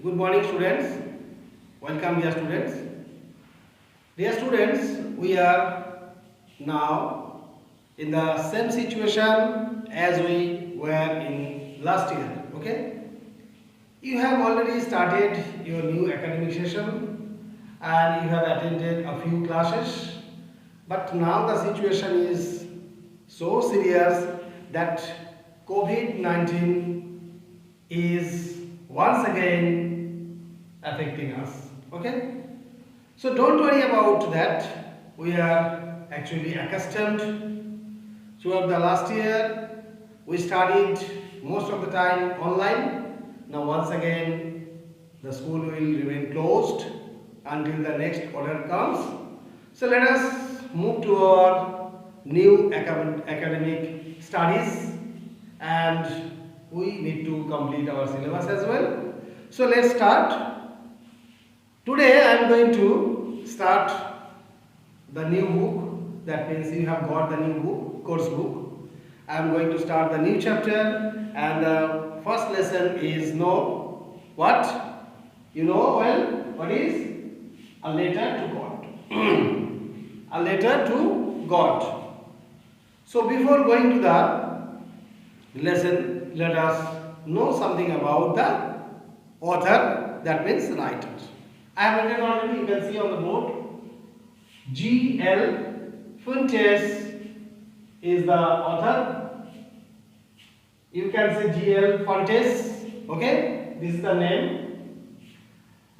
Good morning, students. Welcome, dear students. Dear students, we are now in the same situation as we were in last year. Okay? You have already started your new academic session and you have attended a few classes. But now the situation is so serious that COVID-19 is once again affecting us. Okay? So don't worry about that. We are actually accustomed. Throughout the last year, we studied most of the time online. Now once again, the school will remain closed until the next order comes. So let us move to our new academic studies, and we need to complete our syllabus as well. So let's start. Today I am going to start the new book. That means you have got the new book, course book. I am going to start the new chapter, and the first lesson is know what? You know well what is a letter to God. A letter to God. So before going to the lesson, let us know something about the author, that means writer. I have written already, you can see on the board. G.L. Fuentes is the author. You can say G.L. Fuentes, okay? This is the name.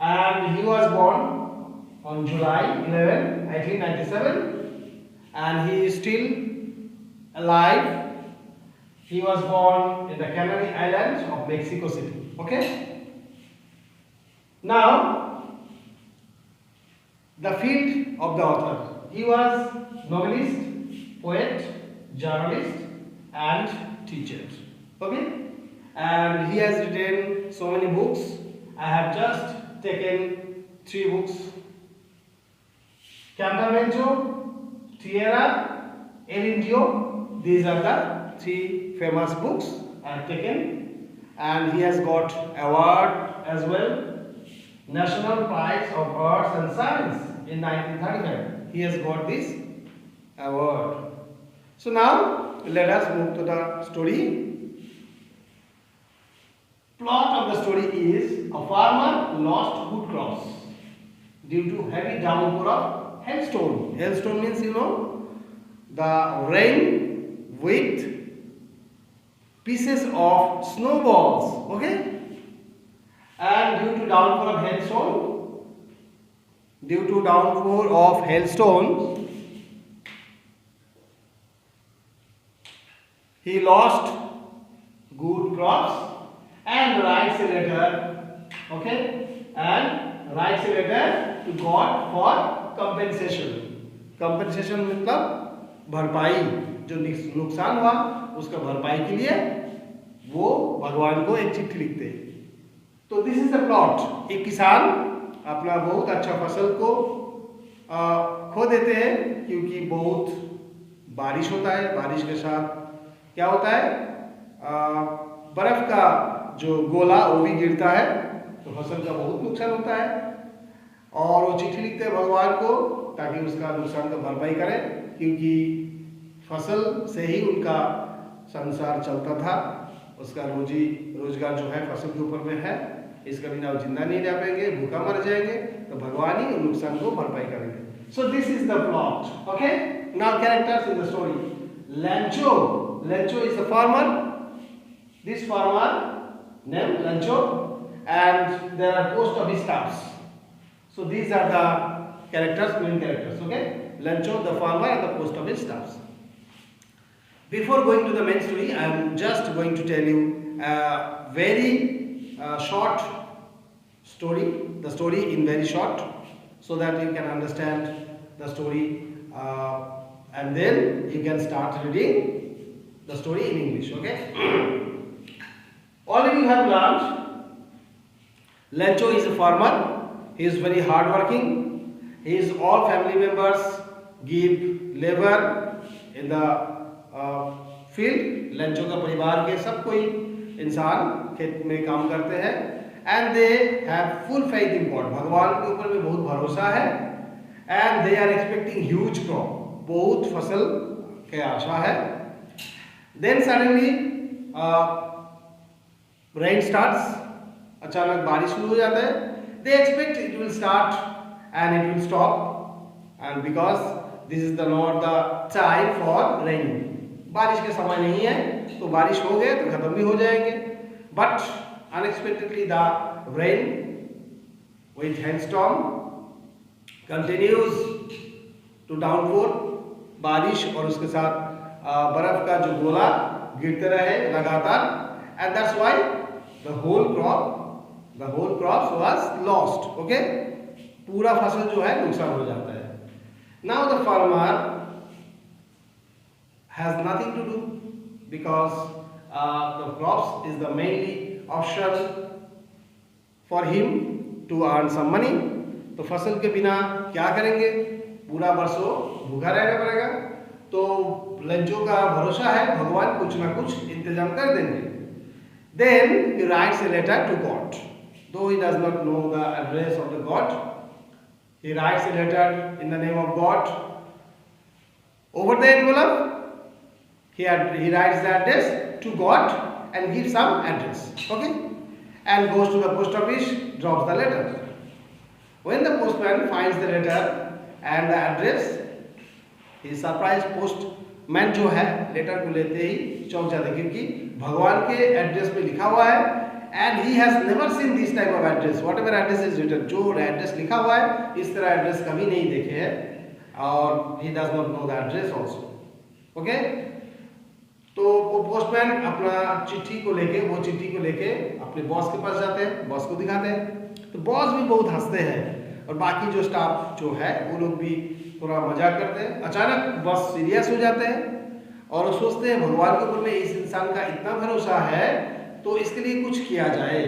And he was born on July 11, 1997. And he is still alive. He was born in the Canary Islands of Mexico City, okay? Now, the field of the author. He was novelist, poet, journalist and teacher. Okay? And he has written so many books. I have just taken 3 books. Campamento, Tierra, El Indio. These are the 3 famous books I have taken. And he has got award as well. National Prize of Arts and Science in 1935. He has got this award. So now let us move to the story. Plot of the story is a farmer lost good crops due to heavy downpour of hailstone. Hailstone means the rain with pieces of snowballs. Okay? And due to downpour of hailstone, he lost good crops and writes a letter, okay, and writes a letter to God for compensation. Compensation मतलब भरपाई, जो नुकसान हुआ उसका भरपाई के लिए वो भगवान को एक चिट्ठी लिखते हैं. तो दिस इज द प्लॉट. एक किसान अपना बहुत अच्छा फसल को खो देते हैं क्योंकि बहुत बारिश होता है. बारिश के साथ क्या होता है, बर्फ का जो गोला वो भी गिरता है, तो फसल का बहुत नुकसान होता है. और वो चिट्ठी लिखते हैं भगवान को ताकि उसका नुकसान का भरपाई करें, क्योंकि फसल से ही उनका संसार चलता था. उसका रोजगार जो है फसल के ऊपर में है. इसका बिना वो जिंदा नहीं रह पाएंगे, भूखा मर जाएंगे, तो भगवान ही नुकसान को भरपाई करेंगे. So this is the plot. Okay, now characters in the story. Lancho is a farmer. This farmer named Lancho, and there are post office staffs. So these are the main characters. Okay, Lancho, the farmer, and the post office staffs. Before going to the main story, I am just going to tell you a very short story, the story in very short, so that you can understand the story, and then you can start reading the story in English. Okay? Already you have learned Lancho is a farmer. He is very hard working. His all family members give labor in the field. लंचों का परिवार के सब कोई इंसान खेत में काम करते हैं. and they have full faith in God. भगवान के ऊपर में बहुत भरोसा है, and they are expecting huge crop. बहुत फसल के आशा है. Then suddenly rain starts. अचानक बारिश शुरू हो जाता है. They expect it will start and it will stop, and because this is not the time for rain. बारिश का समय नहीं है, तो बारिश हो गए तो खत्म भी हो जाएंगे. But unexpectedly the rain with hailstorm continues to downpour. बारिश और उसके साथ बर्फ का जो गोला गिरते रहे लगातार, and that's why the whole crop was lost. Okay, पूरा फसल जो है नुकसान हो जाता है. Now the farmer has nothing to do because the crops is the mainly option for him to earn some money. तो फसल के बिना क्या करेंगे? पूरा बरसों भूखा रहना पड़ेगा. तो लज्जों का भरोसा है भगवान कुछ ना कुछ इंतजाम कर देंगे. Then he writes a letter to God. Though he does not know the address of the God, he writes a letter in the name of God. Over the envelope, he writes the address to God and gives some address. Okay? And goes to the post office, drops the letter. When the postman finds the letter and the address, he is surprised. Postman जो है letter को लेते ही चौंक जाते क्योंकि भगवान के address पे लिखा हुआ है. And he has never seen this type of address. Whatever address is written, जो एड्रेस लिखा हुआ है इस तरह एड्रेस कभी नहीं देखे हैं. और he does not know the address also. Okay, तो वो पोस्टमैन अपना चिट्ठी को लेके अपने बॉस के पास जाते हैं, बॉस को दिखाते हैं. तो बॉस भी बहुत हंसते हैं और बाकी जो स्टाफ जो है वो लोग भी थोड़ा मजाक करते हैं. अचानक बॉस सीरियस हो जाते हैं और वो सोचते हैं भगवान के ऊपर में इस इंसान का इतना भरोसा है तो इसके लिए कुछ किया जाए.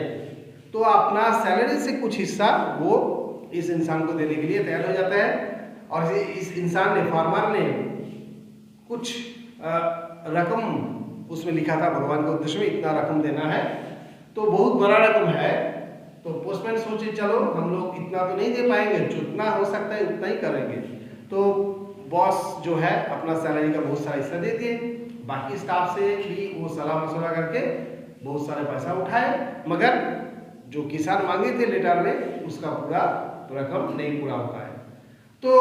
तो अपना सैलरी से कुछ हिस्सा वो इस इंसान को देने के लिए तैयार हो जाता है. और इस इंसान ने, फार्मर ने कुछ रकम उसमें लिखा था भगवान के उद्देश्य में इतना रकम देना है, तो बहुत बड़ा रकम है. तो पोस्टमैन सोचे चलो हम लोग इतना तो नहीं दे पाएंगे, जितना हो सकता है उतना ही करेंगे. तो बॉस जो है अपना सैलरी का बहुत सारा हिस्सा दे दिए. बाकी स्टाफ से भी वो सलाह मशवरा करके बहुत सारे पैसा उठाए, मगर जो किसान मांगे थे लेटर में उसका पूरा रकम नहीं पूरा होता है. तो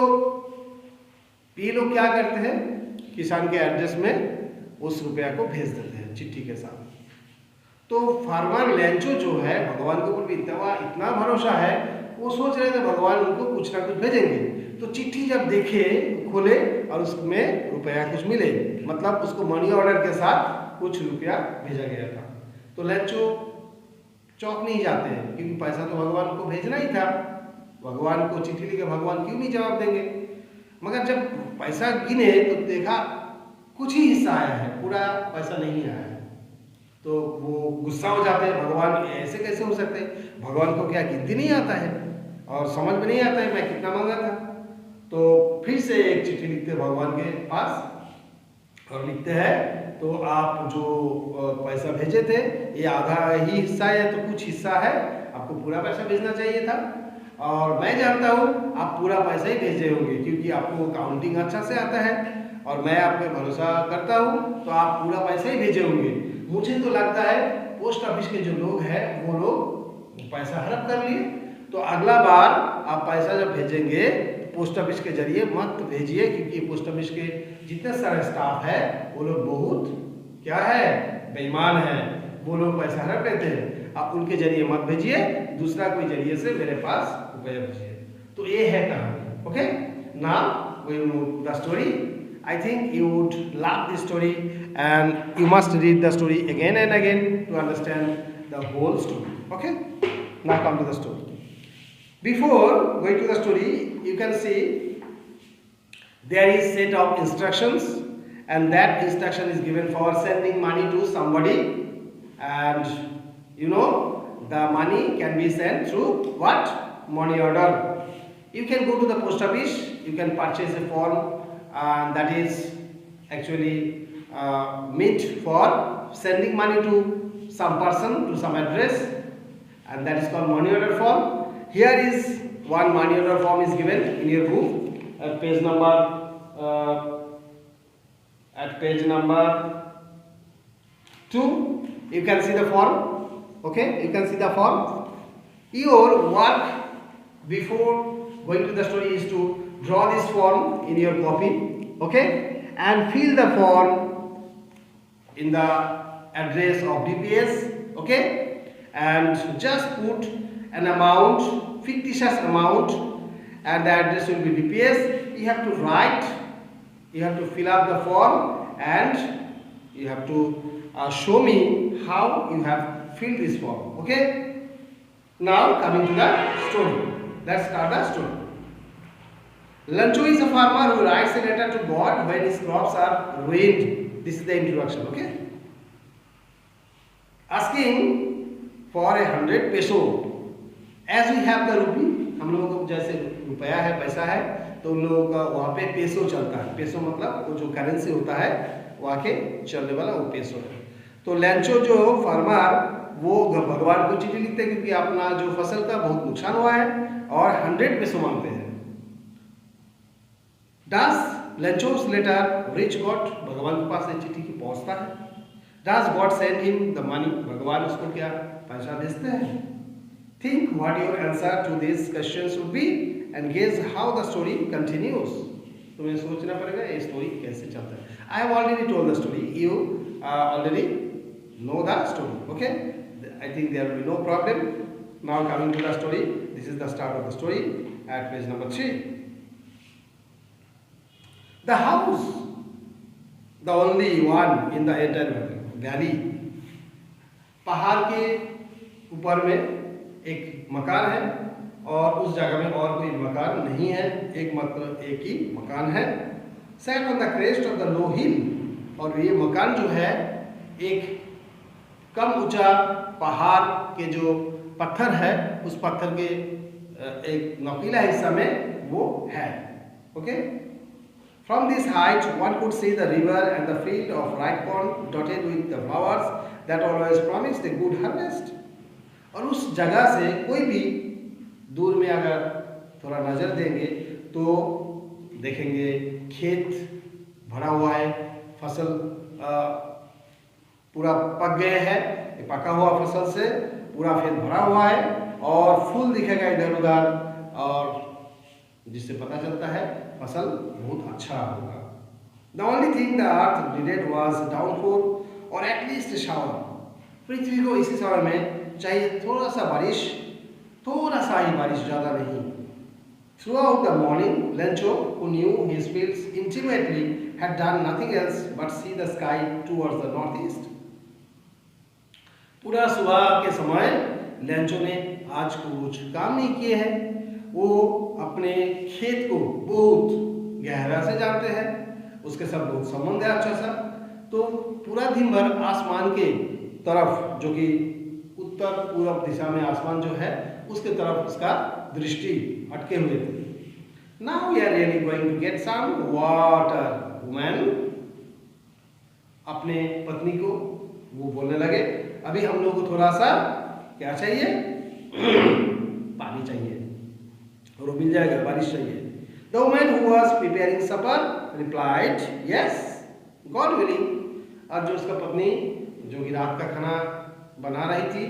ये लोग क्या करते हैं, किसान के एड्रेस में उस रुपया को भेज देते हैं चिट्ठी के साथ. तो फार्मर लेंचो जो है भगवान के ऊपर भी इतना भरोसा है, वो सोच रहे थे भगवान उनको कुछ ना कुछ भेजेंगे. तो चिट्ठी जब देखे, खोले और उसमें रुपया कुछ मिले, मतलब उसको मनी ऑर्डर के साथ कुछ रुपया भेजा गया था. तो लेंचो चौंक नहीं जाते हैं क्योंकि पैसा तो भगवान को भेजना ही था. भगवान को चिट्ठी लिखे भगवान क्यों नहीं जवाब देंगे. मगर जब पैसा गिने तो देखा कुछ ही हिस्सा आया है, पूरा पैसा नहीं आया है. तो वो गुस्सा हो जाते हैं, भगवान ऐसे कैसे हो सकते हैं, भगवान को क्या गिनती नहीं आता है और समझ में नहीं आता है मैं कितना मांगा था. तो फिर से एक चिट्ठी लिखते हैं भगवान के पास और लिखते हैं तो आप जो पैसा भेजे थे ये आधा ही हिस्सा है तो कुछ हिस्सा है, आपको पूरा पैसा भेजना चाहिए था. और मैं जानता हूँ आप पूरा पैसा ही भेजे होंगे क्योंकि आपको काउंटिंग अच्छा से आता है और मैं आप पे भरोसा करता हूँ, तो आप पूरा पैसा ही भेजे होंगे. मुझे तो लगता है पोस्ट ऑफिस के जो लोग हैं वो लोग पैसा हड़प कर लिए. तो अगला बार आप पैसा जब भेजेंगे तो पोस्ट ऑफिस के जरिए मत भेजिए क्योंकि पोस्ट ऑफिस के जितने सारे स्टाफ है वो लोग बहुत क्या है, बेईमान है. वो लोग पैसा हड़प लेते हैं. आप उनके जरिए मत भेजिए, दूसरा कोई जरिए से मेरे पास रुपया भेजिए. तो ये है कहानी. Okay, now we know the story. I think you would love this story and you must read the story again and again to understand the whole story. Okay? Now come to the story. Before going to the story, you can see there is set of instructions and that instruction is given for sending money to somebody, and you know the money can be sent through what? Money order. You can go to the post office, you can purchase a form and that is actually meant for sending money to some person to some address, and that is called money order form. Here is one money order form is given in your book at page number 2. You can see the form. Okay, you can see the form. Your work before going to the story is to draw this form in your copy. Okay, and fill the form in the address of DPS. Okay, and just put an amount, fictitious amount, and the address will be DPS. You have to write, you have to fill up the form, and you have to show me how you have filled this form. Okay, now coming to the story. Let's start the story. Lancho is a farmer who writes a letter to God when his crops are ruined. This is the introduction. Okay, asking for 100 peso. As we have the rupee, हम लोगों को जैसे रुपया है, पैसा है, तो उन लोगों का वहाँ पे पेसो चलता है. पेसो मतलब वो जो करेंसी होता है वहाँ के चलने वाला वो पेसो है. तो लैंचो जो फार्मर वो भगवान को चिट्ठी लिखते हैं क्योंकि अपना जो फसल का बहुत नुकसान हुआ है और 100 पेसो मांगते हैं. Does Lancho's letter reach God? भगवान के पास ये चिट्ठी की पहुँचता है. Does God send him the money? भगवान उसको क्या पैसा भेजते हैं? Think what your answer to these questions would be and guess how the story continues. तुम्हें सोचना पड़ेगा ये स्टोरी कैसे चलता है. I have already told the story. You already know the story. Okay? I think there will be no problem. Now coming to the story. This is the start of the story at page number 3. The house, the only one in the entire valley. पहाड़ के ऊपर में एक मकान है और उस जगह में और कोई मकान नहीं है, एक ही मकान है. Sat on the crest of the low hill, और ये मकान जो है एक कम ऊंचा पहाड़ के जो पत्थर है उस पत्थर के एक नुकीला हिस्सा में वो है. Okay, From this height, one could see the river and the field of ripe corn dotted with the flowers that always promised a good harvest. और उस जगह से कोई भी दूर में अगर थोड़ा नज़र देंगे तो देखेंगे खेत भरा हुआ है, फसल पूरा पक गए हैं, पका हुआ फसल से पूरा खेत भरा हुआ है और फूल दिखेगा इधर उधर, और जिससे पता चलता है फसल बहुत अच्छा होगा. The only thing the earth needed was downpour or at least a shower. पृथ्वी को इसी समय में चाहिए थोड़ा सा बारिश, थोड़ा सा ही बारिश, ज़्यादा नहीं. Throughout the morning, Lancho, who knew his fields intimately, had done nothing else but see the sky towards the northeast. पूरा सुबह के समय लैंचो ने आज कुछ काम नहीं किए हैं. वो अपने खेत को बहुत गहरा से जानते हैं, उसके साथ बहुत संबंध है अच्छा सा. तो पूरा दिन भर आसमान के तरफ, जो कि उत्तर पूर्व दिशा में आसमान जो है उसके तरफ उसका दृष्टि अटके हुए थे. Now we are really going to get some water, woman. अपने पत्नी को वो बोलने लगे, अभी हम लोग को थोड़ा सा क्या चाहिए, पानी चाहिए, और वो मिल जाएगा, बारिश चाहिए. The woman who was preparing supper replied, yes, God willing. और जो उसका पत्नी जो कि रात का खाना बना रही थी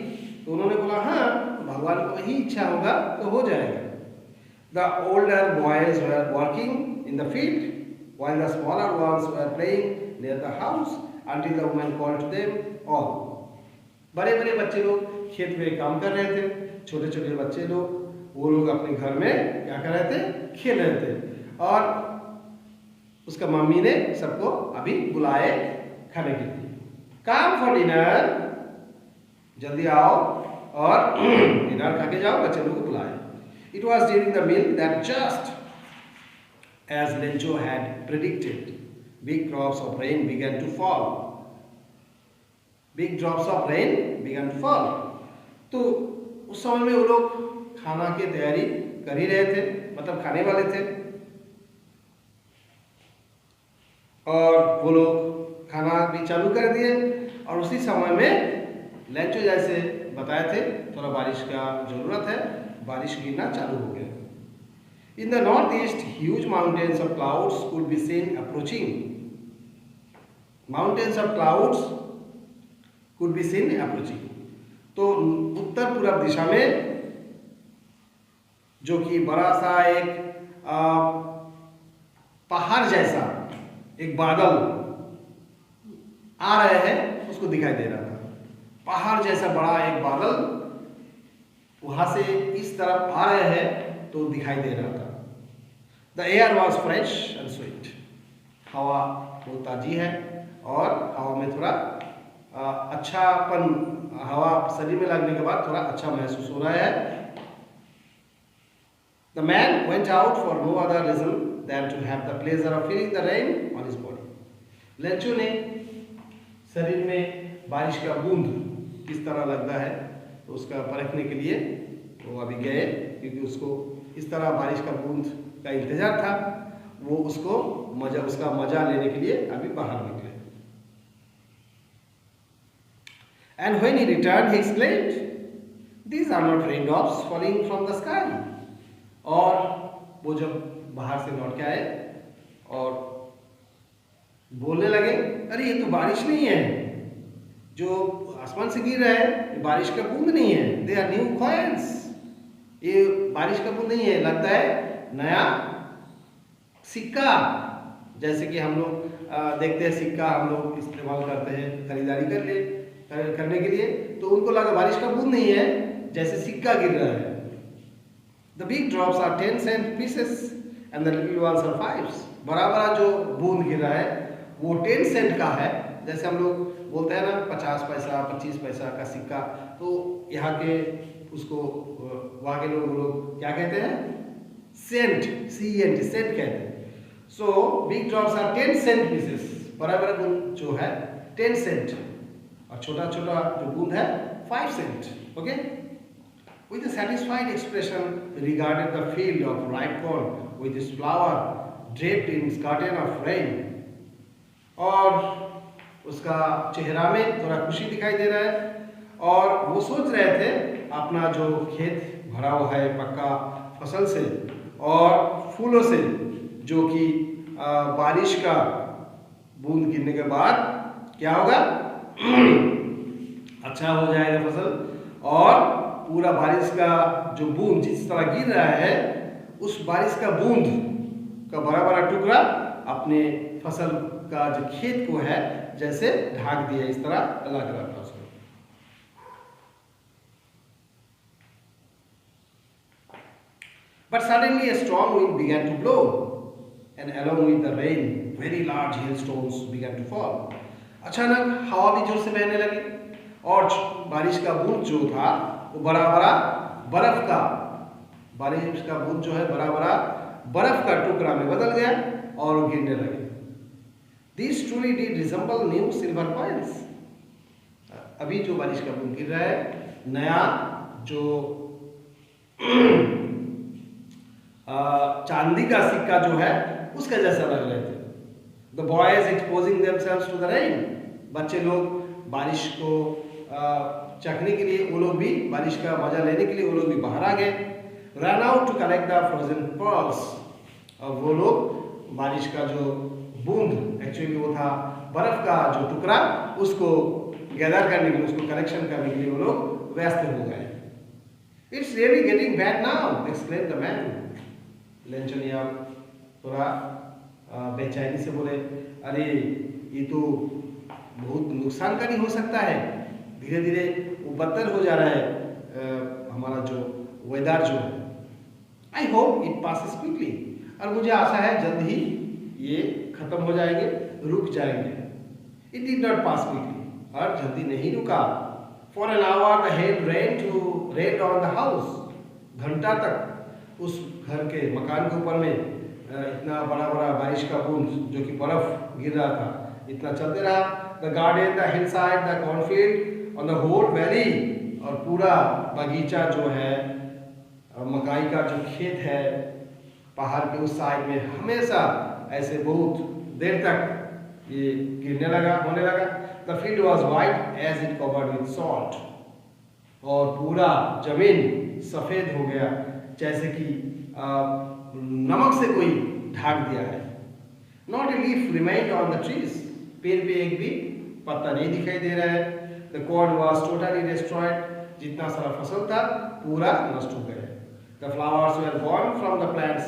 तो उन्होंने बोला हाँ, भगवान को वही इच्छा होगा तो हो जाएगा. The older boys were working in the field while the smaller ones were playing near the house until the woman called to them all. बड़े बड़े बच्चे लोग खेत में काम कर रहे थे, छोटे छोटे बच्चे लोग वो लोग अपने घर में क्या कर रहे थे, खेल रहे थे, और उसका मम्मी ने सबको अभी बुलाए खाने के लिए. काम फॉर डिनर, जल्दी आओ और डिनर खा के जाओ, बच्चे लोग को बुलाए. It was during the meal that just as Lancho had predicted, big drops of rain began to fall. Big drops of rain began to fall. तो उस समय में वो लोग खाना की तैयारी कर ही रहे थे, मतलब खाने वाले थे, और वो लोग खाना भी चालू कर दिए. और उसी समय में लैंचो जैसे बताए थे थोड़ा बारिश का जरूरत है, बारिश गिरना चालू हो गया। In the northeast, huge mountains of clouds could be seen approaching. Mountains of clouds could be seen approaching. तो उत्तर पूर्व दिशा में जो कि बड़ा सा एक पहाड़ जैसा एक बादल आ रहे हैं, उसको दिखाई दे रहा था। पहाड़ जैसा बड़ा एक बादल वहां से इस तरफ आ रहे हैं तो दिखाई दे रहा था। The air was fresh and sweet. हवा बहुत ताजी है और हवा में थोड़ा अच्छापन, हवा शरीर में लगने के बाद थोड़ा अच्छा महसूस हो रहा है। The man went out for no other reason than to have the pleasure of feeling the rain on his body. Lencho ने शरीर में बारिश का बूंद किस तरह लगता है तो उसका परखने के लिए वो अभी गए, क्योंकि उसको इस तरह बारिश का बूंद का इंतजार था। वो उसका मजा लेने के लिए अभी बाहर निकले। And when he returned, he exclaimed, "These are not raindrops falling from the sky." और वो जब बाहर से लौट के आए और बोलने लगे, अरे ये तो बारिश नहीं है जो आसमान से गिर रहा है, ये बारिश का बूंद नहीं है। They are new coins. ये बारिश का बूंद नहीं है, लगता है नया सिक्का। जैसे कि हम लोग देखते हैं सिक्का हम लोग इस्तेमाल करते हैं खरीदारी करने के लिए, तो उनको लगा बारिश का बूंद नहीं है, जैसे सिक्का गिर रहा है। The big drops are 10 cent pieces and the little ones are 5s. बड़ा जो बूंद गिर रहा है वो 10 सेंट का है। जैसे हम लोग बोलते हैं ना 50 पैसा 25 पैसा का सिक्का, तो यहाँ के उसको वहाँ के लोग क्या कहते हैं? सेंट, CENT, सेंट कहते हैं। So big drops are 10 cent pieces. बड़ा बूंद जो है 10 सेंट और छोटा छोटा जो बूंद है 5 cent. Okay. With a satisfied expression, he regarded the field of ripe corn with its flower draped in curtain of rain. और उसका चेहरा में थोड़ा खुशी दिखाई दे रहा है और वो सोच रहे थे अपना जो खेत भरा हुआ है पक्का फसल से और फूलों से, जो कि बारिश का बूंद गिरने के बाद क्या होगा? अच्छा हो जाएगा फसल। और पूरा बारिश का जो बूंद जिस तरह गिर रहा है, उस बारिश का बूंद का बड़ा बड़ा टुकड़ा अपने फसल का जो खेत को है जैसे ढाक दिया, इस तरह लग रहा था उसको। But suddenly a strong wind began to blow, and along with the rain, very large hailstones began to fall. अचानक हवा भी जोर से बहने लगी और बारिश का बूंद जो था वो बड़ा बड़ा बर्फ का, बारिश का बूंद जो है बड़ा बड़ा बर्फ का टुकड़ा में बदल गया और वो गिरने लगे। These truly did resemble new silver coins. अभी जो बारिश का बूंद गिर रहा है, नया जो चांदी का सिक्का जो है उसका जैसा लग रहे थे। The boys exposing themselves to the rain. बच्चे लोग बारिश को चखने के लिए, वो लोग भी बारिश का मजा लेने के लिए वो लोग भी बाहर आ गए। Ran out to collect the frozen pearls. और वो लोग बारिश का जो बूंद, एक्चुअली वो था बर्फ का जो टुकड़ा, उसको गैदर करने के लिए, उसको कलेक्शन करने के लिए वो लोग व्यस्त हो गए। It's really getting bad now, exclaimed the man. लेंचोनिया थोड़ा बेचैनी से बोले, अरे ये तो बहुत नुकसानकारी हो सकता है, धीरे धीरे वो बदतर हो जा रहा है हमारा जो वेदर जो है। I hope it passes quickly, और मुझे आशा है जल्द ही ये खत्म हो जाएंगे, रुक जाएंगे। It did not pass quickly, और जल्दी नहीं रुका। For an hour the head rain on the house, घंटा तक उस घर के मकान के ऊपर में इतना बड़ा बड़ा बारिश का बूंद जो कि बर्फ गिर रहा था, इतना चलते रहा। The garden, the hillside, the cornfield, on the whole valley, और पूरा बगीचा जो है, मकाई का जो खेत है पहाड़ के उस साइड में, हमेशा ऐसे बहुत देर तक ये गिरने लगा, होने लगा। The field was white as it covered with salt, और पूरा जमीन सफ़ेद हो गया, जैसे कि नमक से कोई ढक दिया है। Not a leaf remained on the trees, पेड़ पे एक भी पत्ता नहीं दिखाई दे रहा है। The corn was totally destroyed, जितना सारा फसल था पूरा नष्ट हो गया। The flowers were gone from the plants,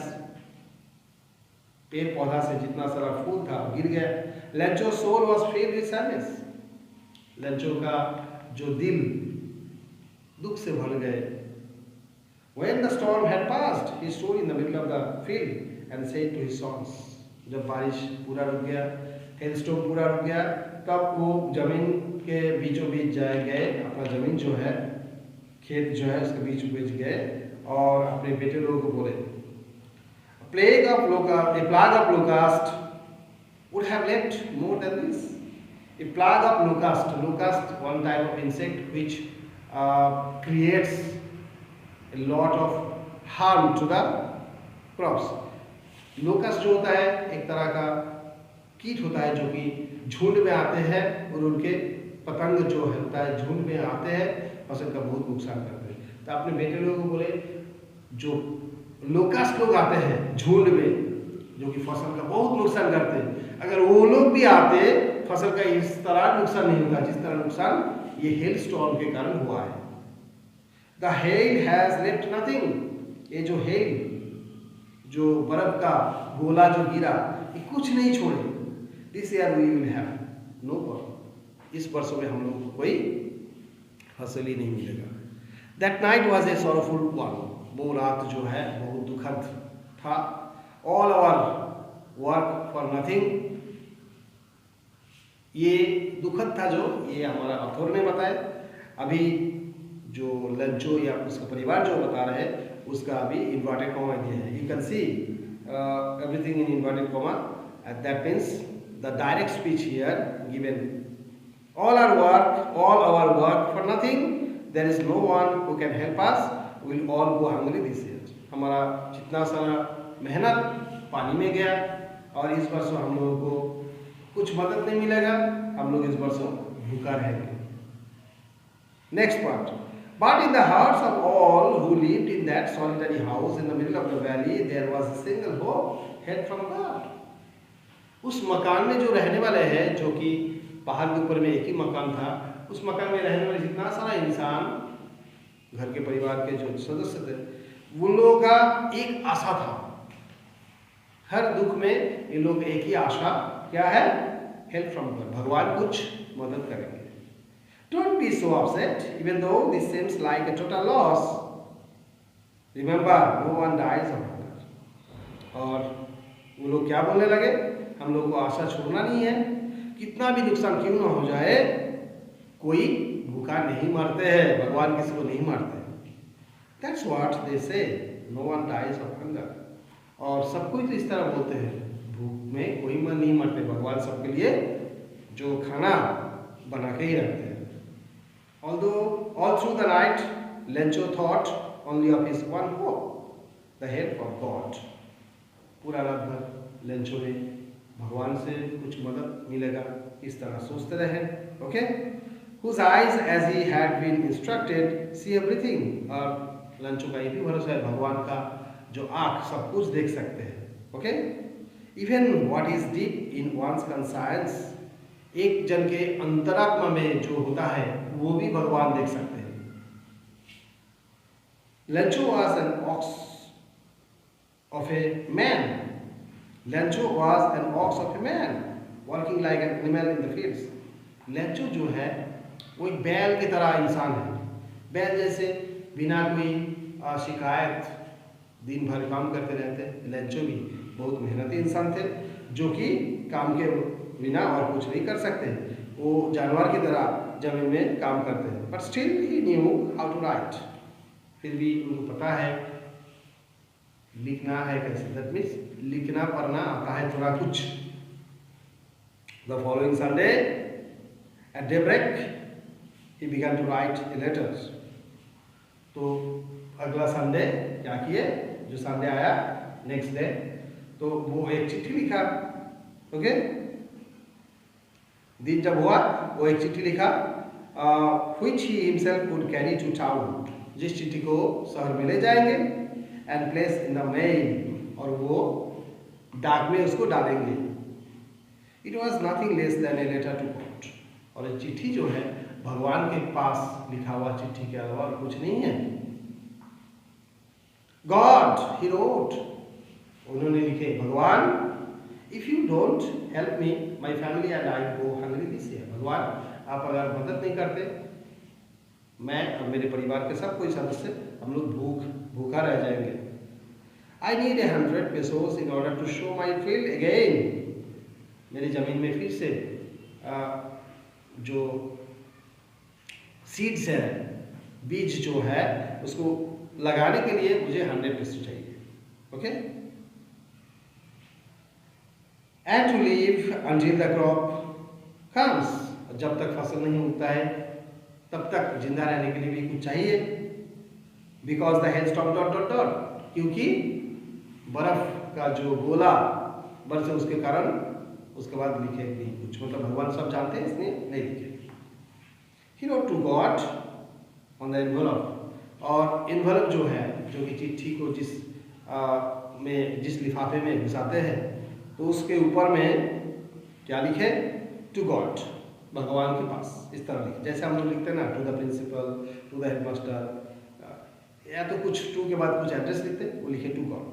पेड़ पौधा से जितना सारा फूल था गिर गया। Lencho soul was filled with sadness, Lencho का जो दिल दुख से भर गए। When the storm had passed, he stood in the middle of the field and said to his sons, जब बारिश पूरा रुक गया, हेलस्टॉर्म पूरा रुक गया, तब वो जमीन के बीचों बीच जाए गए, अपना जमीन जो है, खेत जो है उसके बीच बीच गए और अपने बेटे लोगों को बोले, a plague of locust would have left more than this. A plague of locust, one type of insect which creates a lot of harm to the crops. Locust जो होता है एक तरह का कीट होता है जो कि झुंड में आते हैं और उनके पतंग जो होता है झुंड में आते हैं, फसल का बहुत नुकसान करते हैं। तो अपने बेटे लोगों को बोले, जो लोकस्ट लोग आते हैं झुंड में जो कि फसल का बहुत नुकसान करते हैं, अगर वो लोग भी आते फसल का इस तरह नुकसान नहीं होता जिस तरह नुकसान ये हेल स्टॉर्म के कारण हुआ है। The hail has left nothing, ये जो हेल जो बर्फ का गोला जो गिरा ये कुछ नहीं छोड़े। This year we will have no crop, इस वर्षों में हम लोगों को कोई फसल ही नहीं मिलेगा। That night was a sorrowful one, वो रात जो है बहुत दुखद था। All our work for nothing, ये दुखद था जो ये हमारा ऑथर ने बताया। अभी जो लेंचो या उसका परिवार जो बता रहे हैं उसका अभी इन्वर्टेड कॉमा दिया है। You can see everything in inverted comma, that means the direct speech here given, all our work for nothing, there is no one who can help us, will all go hungry this year. हमारा जितना सारा मेहनत पानी में गया और इस वर्ष हम लोगों को कुछ मदद नहीं मिलेगा, हम लोग इस वर्ष भूखा रहेंगे। Next part, but in the hearts of all who lived in that solitary house in the middle of the valley there was a single hope head from God. उस मकान में जो रहने वाले हैं, जो कि पहाड़ के ऊपर में एक ही मकान था, उस मकान में रहने वाले जितना सारा इंसान, घर के परिवार के जो सदस्य थे, उन लोगों का एक आशा था। हर दुख में इन लोग एक ही आशा क्या है, हेल्प फ्रॉम गॉड, भगवान कुछ मदद करेंगे। Don't be so upset, even though this seems like a total loss. Remember, no one dies of hunger. और वो लोग क्या बोलने लगे, हम लोग को आशा छोड़ना नहीं है, कितना भी नुकसान क्यों ना हो जाए, कोई भूखा नहीं मरते हैं, भगवान किसी को नहीं मारते। That's what they say, no one dies of hunger. और सब कोई तो इस तरह बोलते हैं, भूख में कोई नहीं मरते, भगवान सबके लिए जो खाना बना के ही रखते हैं। Although all through the night, Lencho thought only of his one hope, the help of God. पूरा रात भर लेंचो ने भगवान से कुछ मदद मिलेगा इस तरह सोचते रहे। Okay? Whose eyes, as he had been instructed, see everything. और लेंचो का ये भी भरोसा है, भगवान का जो आँख सब कुछ देख सकते हैं। Okay? Even what is deep in one's conscience, एक जन के अंतरात्मा में जो होता है वो भी भगवान देख सकते हैं। Lencho was an ox of a man. Lencho was an ox of a man, working like an animal in the fields. Lencho जो है वो एक बैल की तरह इंसान है। बैल जैसे बिना कोई शिकायत दिन भर काम करते रहते। लेंचो भी बहुत मेहनती इंसान थे जो कि काम के बिना और कुछ नहीं कर सकते, वो जानवर की तरह जमीन में काम करते हैं। But still he knew how to write, फिर भी उनको पता है लिखना है कैसे, दैट मीन्स लिखना पढ़ना आता है थोड़ा कुछ। The following Sunday at daybreak he began to write a letters. तो अगला संडे क्या किए, जो संडे आया नेक्स्ट डे, तो वो एक चिट्ठी लिखा। ओके, दिन जब हुआ वो एक चिट्ठी लिखा which he himself would carry to town, जिस चिट्ठी को शहर में ले जाएंगे, and place in the mail, और वो डाक में उसको डालेंगे. It was nothing less than a letter to God. और ये चिट्ठी जो है भगवान के पास लिखा हुआ चिट्ठी के अलावा और कुछ नहीं है. God, he wrote, उन्होंने लिखे, भगवान, if you don't help me, my family and I go hungry this year. भगवान, आप अगर मदद नहीं करते, मैं और मेरे परिवार के सब कोई सदस्य हम लोग भूखा रह जाएंगे. I need 100 pesos in order to show my field again. मेरी जमीन में फिर से जो सीड्स है, बीज जो है, उसको लगाने के लिए मुझे 100 पेसो चाहिए. Okay. And to leave until the crop comes, जब तक फसल नहीं उगता है तब तक जिंदा रहने के लिए भी कुछ चाहिए. Because the hell stop dot dot dot, क्योंकि बर्फ का जो गोला बरसे उसके कारण उसके बाद लिखे नहीं कुछ, मतलब भगवान सब जानते हैं इसलिए नहीं लिखे. He wrote to God on the envelope, और एनवलप जो है, जो कि चिट्ठी को जिस लिफाफे में घुसाते हैं, तो उसके ऊपर में क्या लिखे? टू गॉड, भगवान के पास. इस तरह लिखे जैसे हम लोग लिखते हैं ना, to the principal, to the headmaster, या तो कुछ टू के बाद कुछ एड्रेस लिखते, वो लिखे to God.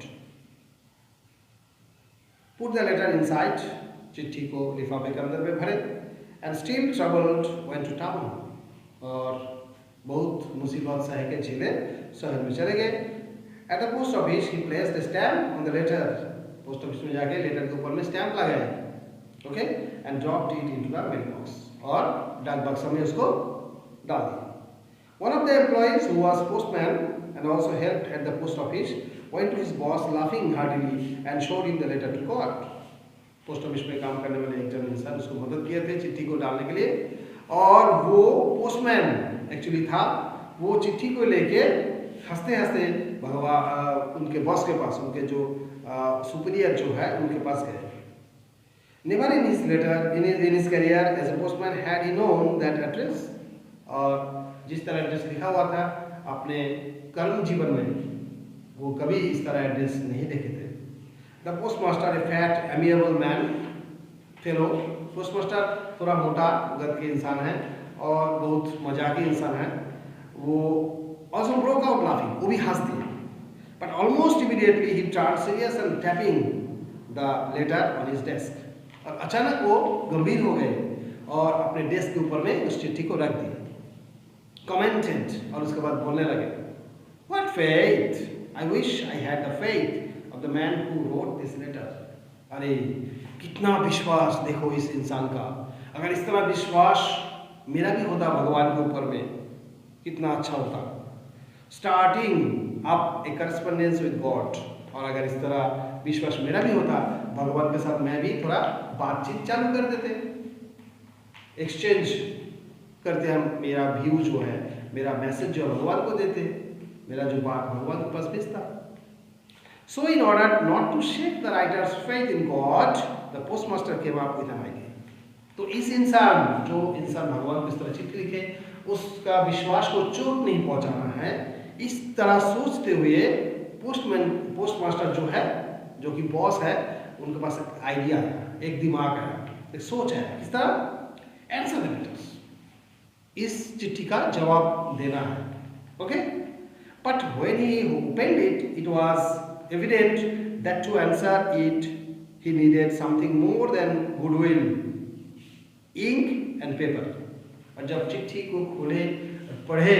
Put the letter inside, चिट्ठी को लिफाफे के अंदर में भरे. And still troubled went to town, और बहुत मुसीबत सह के झेले शहर में चले गए. At the post office he placed the stamp on the letter, post office में जाके लेटर के ऊपर में स्टैम्प लगाए. Okay. And dropped it into the mail box, और डाक बक्सा में उसको डाल दिया. One of the employees who was postman and also helped at the post office went to his boss laughing heartily and showed him the letter to God. Post office में काम करने वाले एक जन इंसान उसको मदद किए थे चिट्ठी को डालने के लिए, और वो पोस्टमैन एक्चुअली था. वो चिट्ठी को लेके हंसते हंसते भगवान उनके बॉस के पास, उनके जो सुपीरियर जो है उनके पास गए. Never in his letter in his career as a postman had he known that address, और जिस तरह एड्रेस लिखा हुआ था अपने कर्म जीवन में, वो कभी इस तरह एड्रेस नहीं देखे थे. The postmaster A fat amiable man fellow, postmaster थोड़ा मोटा गद के इंसान है और बहुत मजाकी इंसान है. वो ऑल्सो ब्रोक आउट लाफिंग, वो भी हंस दिए. But almost immediately he turned serious and tapping the later on his desk, और अचानक वो गंभीर हो गए और अपने डेस्क के ऊपर में उस चिट्ठी को रख दिया. कमेंटेड, और उसके बाद बोलने लगे, what faith, I wish I had the faith of the man who wrote this letter. अरे कितना विश्वास देखो इस इंसान का, अगर इस तरह विश्वास मेरा भी होता भगवान के ऊपर में कितना अच्छा होता. Starting up A correspondence with God, और अगर इस तरह विश्वास मेरा भी होता भगवान के साथ, मैं भी थोड़ा बातचीत चालू कर देते, एक्सचेंज करते. हम मेरा व्यू जो है, मेरा मैसेज जो भगवान को देते, मेरा जो बात भगवान के पास भेजता. So in order not to shake the writer's faith in God, the postmaster came up with an idea. तो इस इंसान जो इंसान भगवान को इस तरह चिट्ठी लिखे, उसका विश्वास को चोट नहीं पहुंचाना है, इस तरह सोचते हुए पोस्टमास्टर जो है, जो कि बॉस है, उनके पास एक आइडिया है, एक दिमाग है, एक सोच है, किस तरह आंसर द लेटर्स, इस चिट्ठी का जवाब देना है. Okay. But when he opened it, it was evident that to answer it he needed something more than goodwill, ink and paper. और जब चिट्ठी को खोले पढ़े,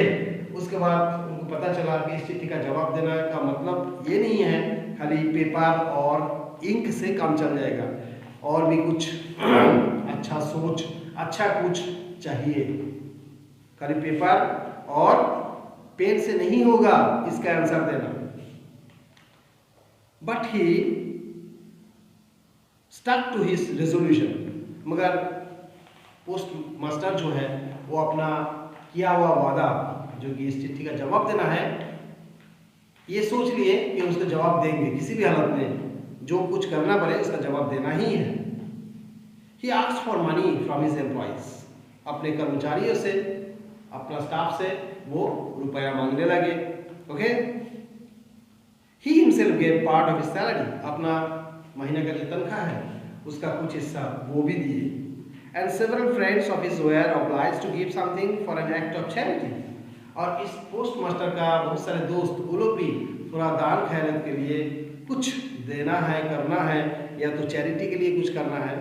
उसके बाद उनको पता चला कि इस चिट्ठी का जवाब देना का मतलब ये नहीं है खाली पेपर और इंक से काम चल जाएगा, और भी कुछ अच्छा सोच, अच्छा कुछ चाहिए. खाली पेपर और पेन से नहीं होगा इसका आंसर देना. But he stuck to his resolution, मगर पोस्ट मास्टर जो है वो अपना किया हुआ वादा, जो कि इस चिट्ठी का जवाब देना है, ये सोच लिए कि उसका जवाब देंगे किसी भी हालत में, जो कुछ करना पड़े उसका जवाब देना ही है. He asked for money from his employees, अपने कर्मचारियों से अपना स्टाफ से वो रुपया मांगने लगे। Okay, he himself gave part of his salary, अपना महीने का जो तनख्वाह है उसका कुछ हिस्सा वो भी दिए। And several friends of his were obliged to give something for an act of charity, और इस पोस्ट मास्टर का बहुत सारे दोस्त वो लोग भी थोड़ा दान खैरत के लिए कुछ देना है, करना है, या तो चैरिटी के लिए कुछ करना है,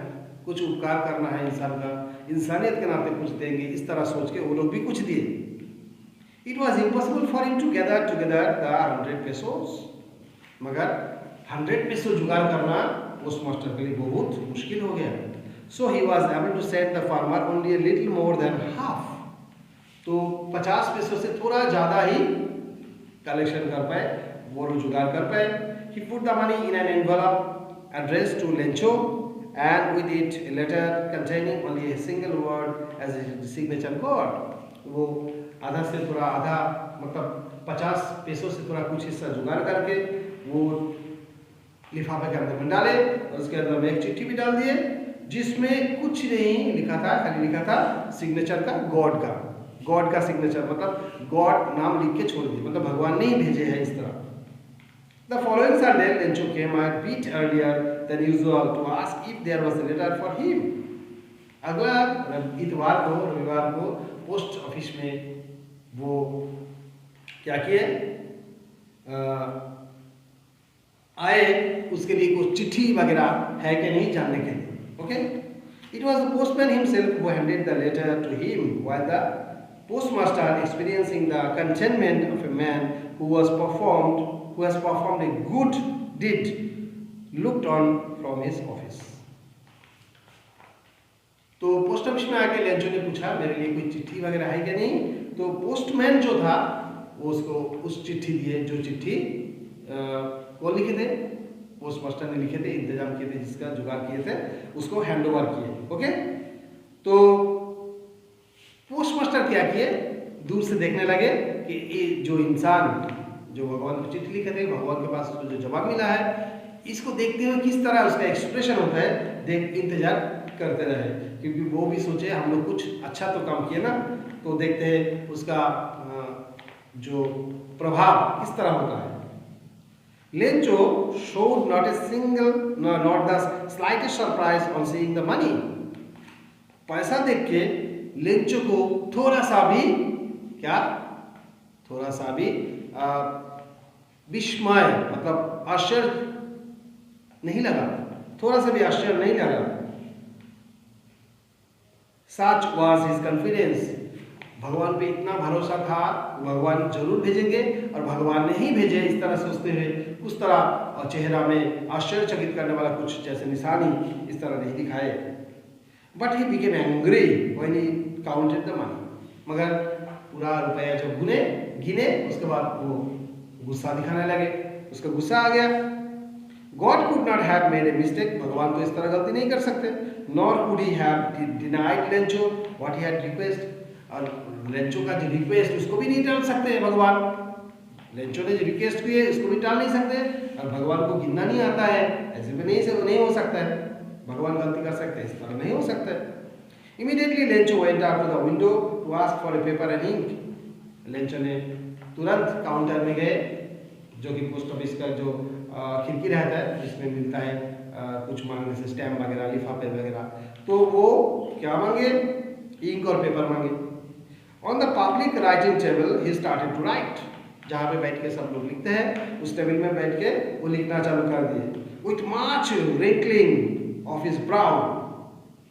कुछ उपकार करना है इंसान का, इंसानियत के नाते कुछ देंगे, इस तरह सोच के वो लोग भी कुछ दिए। It was impossible for him to gather together the 100 pesos, मगर 100 peso जुगाड़ करना पोस्ट मास्टर के लिए बहुत मुश्किल हो गया। So he was able to send the farmer only a little more than half, तो 50 पैसों से थोड़ा ज़्यादा ही कलेक्शन कर पाए, वो लोग जुगाड़ कर पाए। He put the money in an envelope addressed to Lencho, and with it a letter containing only a single word as his signature code. वो आधा से थोड़ा आधा, मतलब 50 पैसों से थोड़ा कुछ हिस्सा जुगाड़ करके वो लिफाफे के अंदर में डाले, और उसके अंदर में एक चिट्ठी भी डाल दिए जिसमें कुछ नहीं लिखा था, खाली लिखा था सिग्नेचर का, गॉड का सिग्नेचर, मतलब गॉड नाम लिख के छोड़ दिए, मतलब भगवान ने ही भेजे हैं इस तरह। The following Sunday, Lencho came a bit earlier than usual to ask if there was a letter for him. अगला इतवार को, रविवार को पोस्ट ऑफिस में वो क्या किए, आए उसके लिए कुछ चिट्ठी वगैरह है कि नहीं जानने के लिए। Okay, it was the postman himself who handed the letter to him, while the postmaster, experiencing the contentment of a man who has performed a good deed, looked on from his office. तो post office में आके Lencho ने पूछा मेरे लिए कोई चिट्ठी वगैरह है कि नहीं, तो पोस्टमैन जो था वो उसको उस चिट्ठी दिए, जो चिट्ठी वो लिखे थे, पोस्ट मास्टर ने लिखे थे, इंतजाम किए थे, जिसका जुगाड़ किए थे, उसको हैंड ओवर किए। ओके, तो पोस्ट मास्टर क्या किए, दूर से देखने लगे कि ये जो इंसान जो भगवान को चिट्ठी लिखे थे, भगवान के पास उसको जो जवाब मिला है, इसको देखते हुए किस तरह उसका एक्सप्रेशन होता है, देख इंतजार करते रहे, क्योंकि वो भी सोचे हम लोग कुछ अच्छा तो काम किए ना, तो देखते हैं उसका जो प्रभाव किस तरह होता है। Lencho showed not the slightest surprise on seeing the money. पैसा देख के लेंचो को थोड़ा सा भी विस्मय, मतलब आश्चर्य नहीं लगा, थोड़ा सा भी आश्चर्य नहीं लगा। Such was his confidence. भगवान पे इतना भरोसा था, भगवान जरूर भेजेंगे, और भगवान ने ही भेजे, इस तरह सोचते हुए उस तरह चेहरा में आश्चर्यचकित करने वाला कुछ जैसे निशानी इस तरह नहीं दिखाए। But he became angry when he counted the money, मगर पूरा रुपया जब गिने उसके बाद वो गुस्सा दिखाने लगे, उसका गुस्सा आ गया। God could not have made a mistake, भगवान तो इस तरह गलती नहीं कर सकते। Nor could he have denied Lencho what he had requested, और लेंचो का जो रिक्वेस्ट उसको भी नहीं टाल सकते हैं भगवान। लेंचो ने जो रिक्वेस्ट की है उसको भी टाल नहीं सकते, और भगवान को गिनना नहीं आता है, ऐसे में नहीं हो सकता है, भगवान गलती कर सकते हैं, इस तरह नहीं हो सकता है। Immediately Lencho went out to the window to ask for a paper and ink. Lencho ने तुरंत काउंटर में गए, जो कि पोस्ट ऑफिस का जो खिड़की रहता है जिसमें मिलता है कुछ मांगने से स्टैम्प वगैरह, लिफाफे वगैरह, तो वो क्या मांगे, इंक और पेपर मांगे। On the public writing table he started to write, जहाँ पे बैठ के सब लोग लिखते हैं उस टेबल में बैठ के वो लिखना चालू कर दिए। With much wrinkling of his brow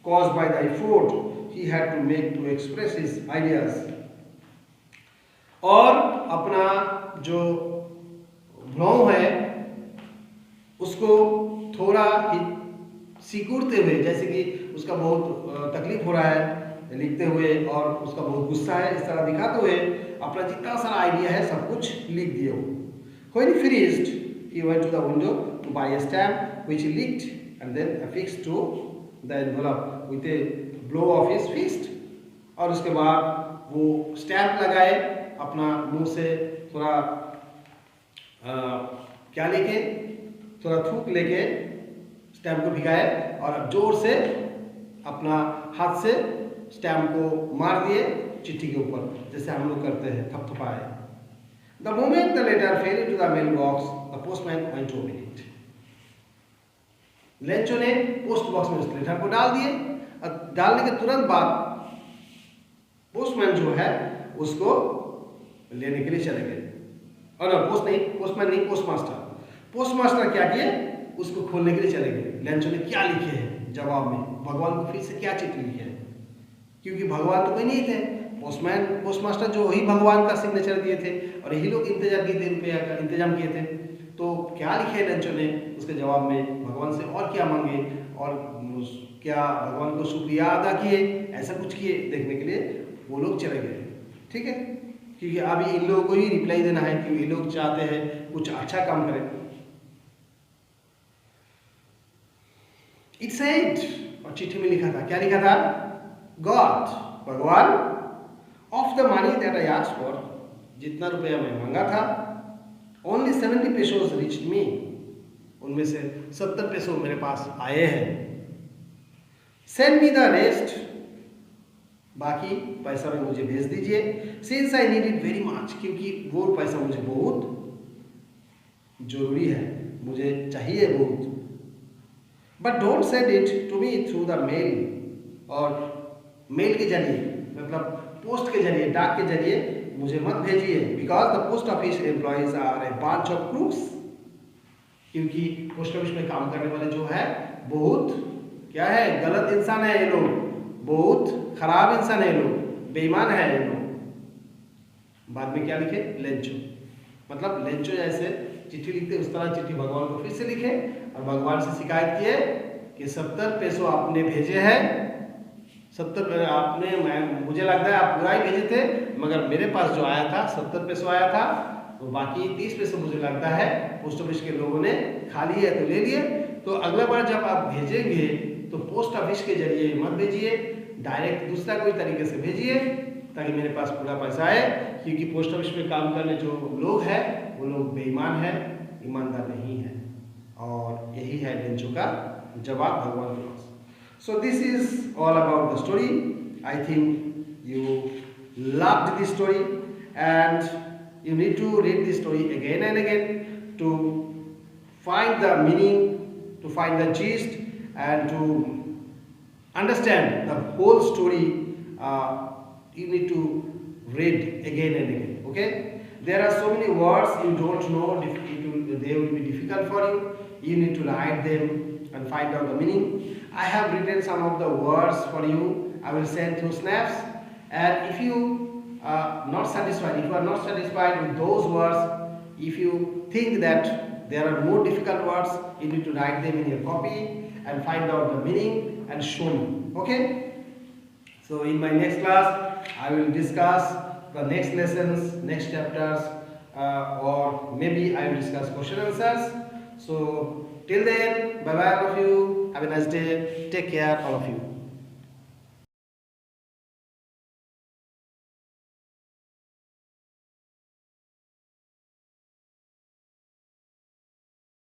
caused by the effort he had to make to express his ideas, और अपना जो भ्रम है उसको थोड़ा ही सिकुड़ते हुए, जैसे कि उसका बहुत तकलीफ हो रहा है लिखते हुए और उसका बहुत गुस्सा है, इस तरह दिखाते हुए अपना जितना सारा आइडिया है सब कुछ लिख दिए हो। When he finished, he went to the window to buy a stamp which he licked and then affixed to the envelope with a blow of his fist, और उसके बाद वो स्टैम्प लगाए, अपना मुंह से थोड़ा क्या लेके, थोड़ा थूक लेके स्टैम्प को भिगाए और जोर से अपना हाथ से स्टैम्प को मार दिए चिट्ठी के ऊपर, जैसे हम लोग करते हैं थपथपाए। The moment the letter fell into the mail box the postman went to open it. Lencho ने पोस्ट बॉक्स में उस लेटर को डाल दिए और डालने के तुरंत बाद पोस्टमैन जो है उसको लेने के लिए चले गए। और पोस्टमैन नहीं, पोस्टमास्टर क्या किए, उसको खोलने के लिए चले गए। लेंचो ने क्या लिखे हैं जवाब में, भगवान को फिर से क्या चिट्ठी लिखे है, क्योंकि भगवान तो कोई नहीं थे, पोस्टमास्टर जो ही भगवान का सिग्नेचर दिए थे और यही लोग इंतजार किए थे, रुपया का इंतजाम किए थे। तो क्या लिखे लेंचो ने उसके जवाब में, भगवान से और क्या मांगे और क्या भगवान को शुक्रिया अदा किए, ऐसा कुछ किए देखने के लिए वो लोग चले गए। ठीक है, क्योंकि अभी इन लोगों को ही रिप्लाई देना है, क्योंकि ये लोग चाहते हैं कुछ अच्छा काम करें। इट सेड, और चिट्ठी में लिखा था, क्या लिखा था, गॉड, भगवान, of the money that I asked for, जितना रुपया मैं मांगा था, ओनली 70 पेसोस रीच्ड मी, उनमें से 70 पैसों मेरे पास आए हैं। सेंड मी द रेस्ट, बाकी पैसा में मुझे भेज दीजिए। Since I need it very much, क्योंकि वो पैसा मुझे बहुत जरूरी है, मुझे चाहिए बहुत। But don't send it to me through the mail, और मेल के जरिए मतलब पोस्ट के जरिए, डाक के जरिए मुझे मत भेजिए। Because the post office employees are a bunch of crooks, क्योंकि पोस्ट ऑफिस में काम करने वाले जो है बहुत क्या है, गलत इंसान है ये लोग, बहुत खराब इंसान है ये लोग, बेईमान है ये लोग। बाद में क्या लिखे, लेंचो, मतलब लेंचो जैसे चिट्ठी लिखते उस तरह चिट्ठी भगवान को फिर से लिखे और भगवान से शिकायत किए कि 70 पैसों आपने भेजे हैं, 70 आपने, मुझे लगता है आप पूरा ही भेजे थे, मगर मेरे पास जो आया था 70 पैसों आया था, तो बाकी 30 पैसे मुझे लगता है पोस्ट ऑफिस के लोगों ने खा लिए तो ले लिए। तो अगला बार जब आप भेजेंगे तो पोस्ट ऑफिस के जरिए मत भेजिए, डायरेक्ट दूसरा कोई तरीके से भेजिए ताकि मेरे पास पूरा पैसा आए, क्योंकि पोस्ट ऑफिस में काम करने जो लोग हैं वो लोग बेईमान हैं, ईमानदार नहीं है। और यही है लेंचो का जवाब भगवान के पास। So this is all about the story. I think you loved this story and you need to read this story again and again to find the meaning, to find the gist and to understand the whole story. You need to read again and again. Okay? There are so many words you don't know, they will be difficult for you. You need to write them and find out the meaning. I have written some of the words for you. I will send through snaps. And if you are not satisfied with those words, if you think that there are more difficult words, you need to write them in your copy and find out the meaning and show me. Okay? So in my next class, I will discuss the next lessons, next chapters, or maybe I will discuss question answers. So till then, bye bye all of you. Have a nice day. Take care all of you.